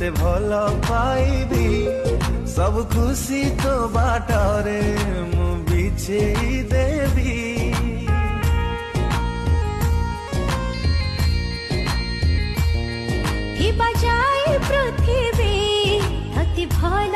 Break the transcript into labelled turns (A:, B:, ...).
A: तोते भल पाइबी सब खुशी तो बाटरे मु बिछेई देवी।
B: बजाए पृथ्वी अति भल